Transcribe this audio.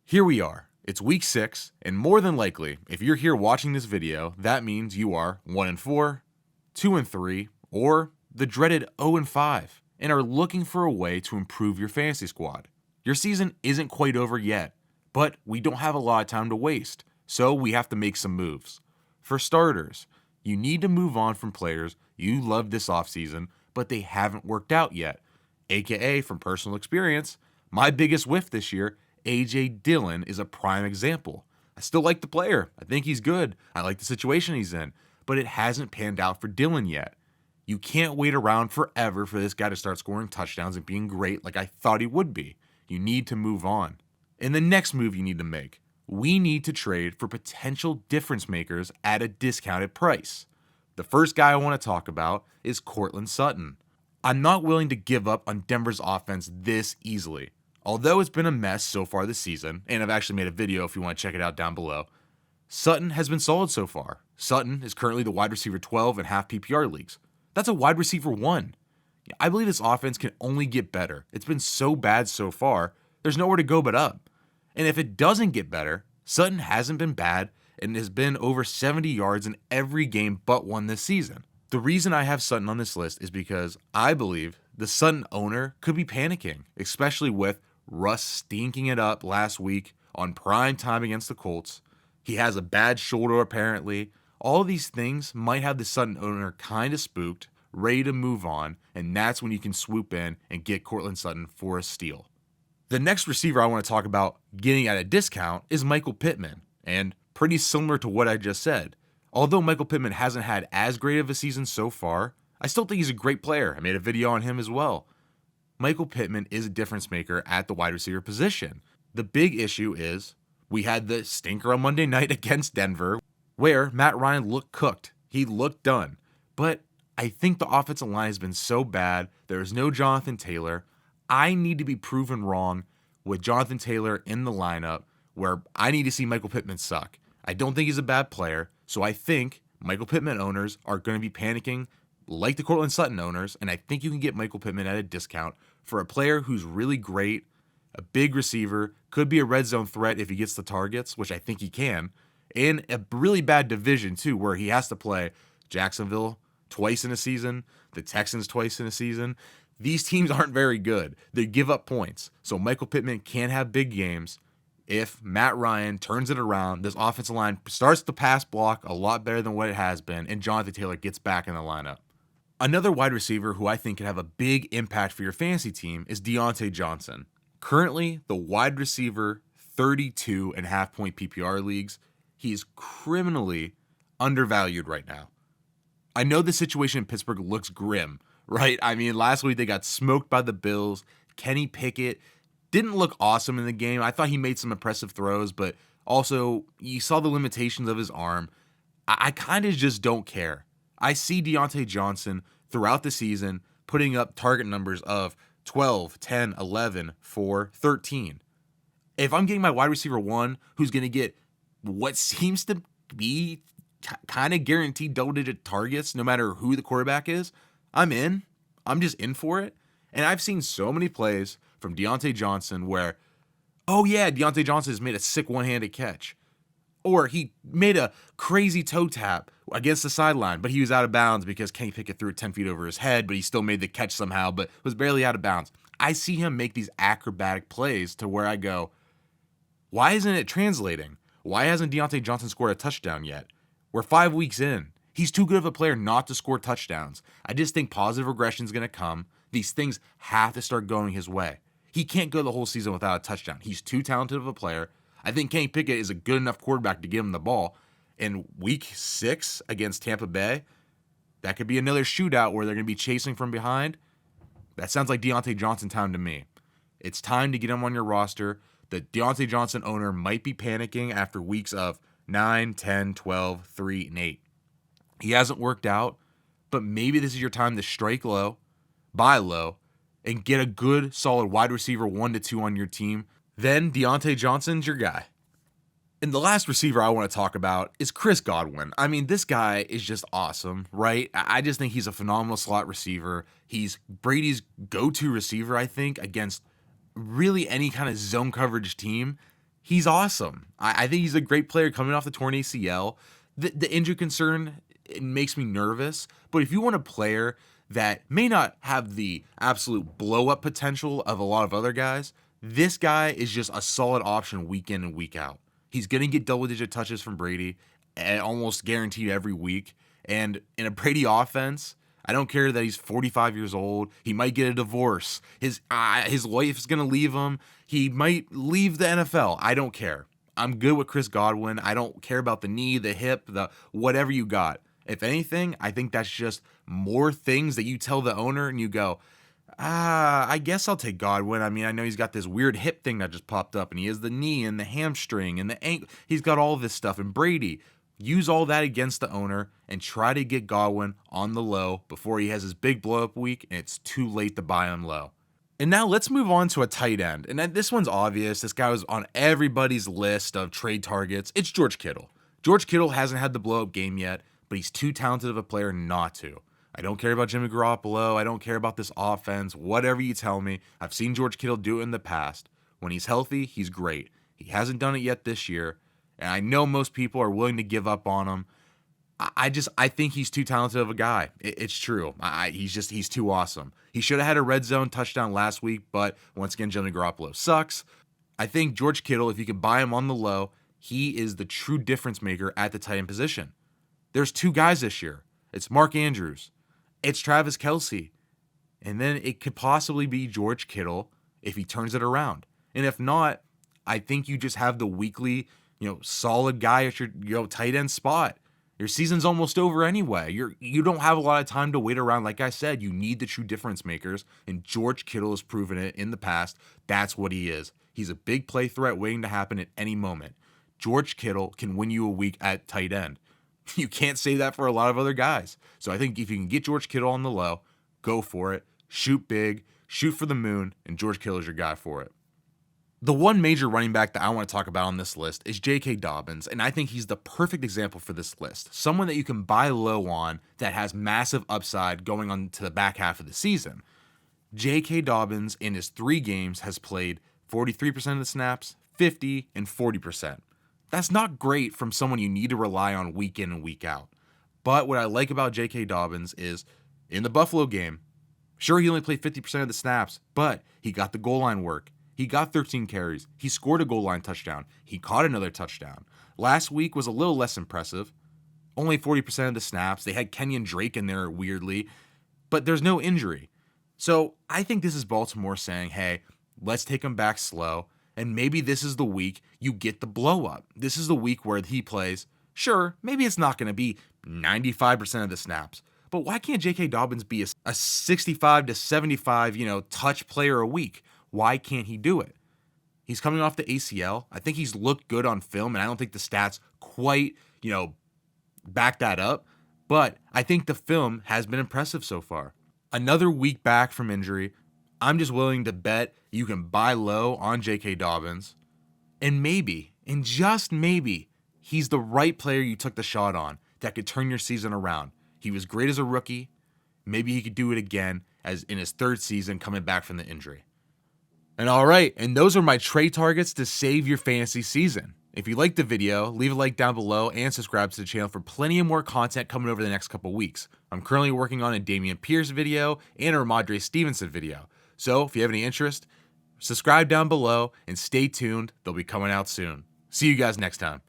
Here we are. It's week 6, and more than likely, if you're here watching this video, that means you are 1-4, 2-3, or the dreaded 0-5, and are looking for a way to improve your fantasy squad. Your season isn't quite over yet, but we don't have a lot of time to waste, so we have to make some moves. For starters, you need to move on from players you loved this offseason, but they haven't worked out yet. AKA, from personal experience, my biggest whiff this year, A.J. Dillon, is a prime example. I still like the player. I think he's good. I like the situation he's in, but it hasn't panned out for Dillon yet. You can't wait around forever for this guy to start scoring touchdowns and being great like I thought he would be. You need to move on. And the next move you need to make, we need to trade for potential difference makers at a discounted price. The first guy I want to talk about is Cortland Sutton. I'm not willing to give up on Denver's offense this easily. Although it's been a mess so far this season, and I've actually made a video if you want to check it out down below, Sutton has been solid so far. Sutton is currently the wide receiver 12 in half PPR leagues. That's a wide receiver 1. I believe this offense can only get better. It's been so bad so far, there's nowhere to go but up. And if it doesn't get better, Sutton hasn't been bad and has been over 70 yards in every game but one this season. The reason I have Sutton on this list is because I believe the Sutton owner could be panicking, especially with Russ stinking it up last week on prime time against the Colts. He has a bad shoulder apparently. All of these things might have the Sutton owner kind of spooked, ready to move on, and that's when you can swoop in and get Cortland Sutton for a steal. The next receiver I want to talk about getting at a discount is Michael Pittman, and pretty similar to what I just said. Although Michael Pittman hasn't had as great of a season so far, I still think he's a great player. I made a video on him as well. Michael Pittman is a difference maker at the wide receiver position. The big issue is we had the stinker on Monday night against Denver where Matt Ryan looked cooked. He looked done. But I think the offensive line has been so bad. There's no Jonathan Taylor. I need to be proven wrong with Jonathan Taylor in the lineup where I need to see Michael Pittman suck. I don't think he's a bad player, so I think Michael Pittman owners are going to be panicking like the Cortland Sutton owners, and I think you can get Michael Pittman at a discount for a player who's really great, a big receiver, could be a red zone threat if he gets the targets, which I think he can, and a really bad division too, where he has to play Jacksonville twice in a season, the Texans twice in a season. These teams aren't very good. They give up points. So Michael Pittman can have big games if Matt Ryan turns it around, this offensive line starts to pass block a lot better than what it has been, and Jonathan Taylor gets back in the lineup. Another wide receiver who I think could have a big impact for your fantasy team is Deontay Johnson. Currently, the wide receiver 32.5 point PPR leagues. He's criminally undervalued right now. I know the situation in Pittsburgh looks grim, right? I mean, last week they got smoked by the Bills. Kenny Pickett didn't look awesome in the game. I thought he made some impressive throws, but also you saw the limitations of his arm. I kind of just don't care. I see Deontay Johnson throughout the season putting up target numbers of 12, 10, 11, 4, 13. If I'm getting my wide receiver 1 who's going to get what seems to be kind of guaranteed double-digit targets no matter who the quarterback is, I'm in. I'm just in for it. And I've seen so many plays from Deontay Johnson where, oh yeah, Deontay Johnson has made a sick one-handed catch. Or he made a crazy toe tap against the sideline, but he was out of bounds because Kenny Pickett threw it 10 feet over his head, but he still made the catch somehow, but was barely out of bounds. I see him make these acrobatic plays to where I go, why isn't it translating? Why hasn't Deontay Johnson scored a touchdown yet? We're 5 weeks in. He's too good of a player not to score touchdowns. I just think positive regression is going to come. These things have to start going his way. He can't go the whole season without a touchdown. He's too talented of a player. I think Kenny Pickett is a good enough quarterback to give him the ball. In week 6 against Tampa Bay, that could be another shootout where they're going to be chasing from behind. That sounds like Deontay Johnson time to me. It's time to get him on your roster. The Deontay Johnson owner might be panicking after weeks of 9, 10, 12, 3, and 8. He hasn't worked out, but maybe this is your time to strike low, buy low, and get a good, solid wide receiver 1 to 2 on your team. Then Deontay Johnson's your guy. And the last receiver I want to talk about is Chris Godwin. I mean, this guy is just awesome, right? I just think he's a phenomenal slot receiver. He's Brady's go-to receiver, I think, against really any kind of zone coverage team. he's awesome. I think he's a great player coming off the torn ACL. The injury concern, it makes me nervous. But if you want a player that may not have the absolute blow-up potential of a lot of other guys, this guy is just a solid option week in and week out. He's going to get double-digit touches from Brady, and almost guaranteed every week. And in a Brady offense, I don't care that he's 45 years old. He might get a divorce. His wife is going to leave him. He might leave the NFL. I don't care. I'm good with Chris Godwin. I don't care about the knee, the hip, the whatever you got. If anything, I think that's just more things that you tell the owner and you go, I guess I'll take Godwin. I mean, I know he's got this weird hip thing that just popped up, and he has the knee and the hamstring and the ankle. He's got all this stuff. And Brady, use all that against the owner and try to get Godwin on the low before he has his big blow-up week and it's too late to buy him low. And now let's move on to a tight end. And this one's obvious. This guy was on everybody's list of trade targets. It's George Kittle. George Kittle hasn't had the blow-up game yet, but he's too talented of a player not to. I don't care about Jimmy Garoppolo. I don't care about this offense. Whatever you tell me. I've seen George Kittle do it in the past. When he's healthy, he's great. He hasn't done it yet this year. And I know most people are willing to give up on him. I think he's too talented of a guy. It's true. He's too awesome. He should have had a red zone touchdown last week, but once again, Jimmy Garoppolo sucks. I think George Kittle, if you can buy him on the low, he is the true difference maker at the tight end position. There's two guys this year. It's Mark Andrews. It's Travis Kelce. And then it could possibly be George Kittle if he turns it around. And if not, I think you just have the weekly, solid guy at your tight end spot. Your season's almost over anyway. You don't have a lot of time to wait around. Like I said, you need the true difference makers, and George Kittle has proven it in the past. That's what he is. He's a big play threat waiting to happen at any moment. George Kittle can win you a week at tight end. You can't say that for a lot of other guys. So I think if you can get George Kittle on the low, go for it. Shoot big, shoot for the moon, and George Kittle is your guy for it. The one major running back that I want to talk about on this list is J.K. Dobbins, and I think he's the perfect example for this list. Someone that you can buy low on that has massive upside going on to the back half of the season. J.K. Dobbins in his 3 games has played 43% of the snaps, 50%, and 40%. That's not great from someone you need to rely on week in and week out. But what I like about J.K. Dobbins is in the Buffalo game, sure, he only played 50% of the snaps, but he got the goal line work. He got 13 carries. He scored a goal line touchdown. He caught another touchdown. Last week was a little less impressive. Only 40% of the snaps. They had Kenyon Drake in there weirdly, but there's no injury. So I think this is Baltimore saying, hey, let's take him back slow, and maybe this is the week you get the blow up. This is the week where he plays. Sure, maybe it's not going to be 95% of the snaps, but why can't J.K. Dobbins be a 65 to 75, touch player a week? Why can't he do it? He's coming off the ACL. I think he's looked good on film, and I don't think the stats quite, back that up. But I think the film has been impressive so far. Another week back from injury. I'm just willing to bet you can buy low on J.K. Dobbins. And maybe, and just maybe, he's the right player you took the shot on that could turn your season around. He was great as a rookie. Maybe he could do it again as in his 3rd season coming back from the injury. And all right, and those are my trade targets to save your fantasy season. If you liked the video, leave a like down below and subscribe to the channel for plenty of more content coming over the next couple weeks. I'm currently working on a Damian Pierce video and a Ramondre Stevenson video. So if you have any interest, subscribe down below and stay tuned. They'll be coming out soon. See you guys next time.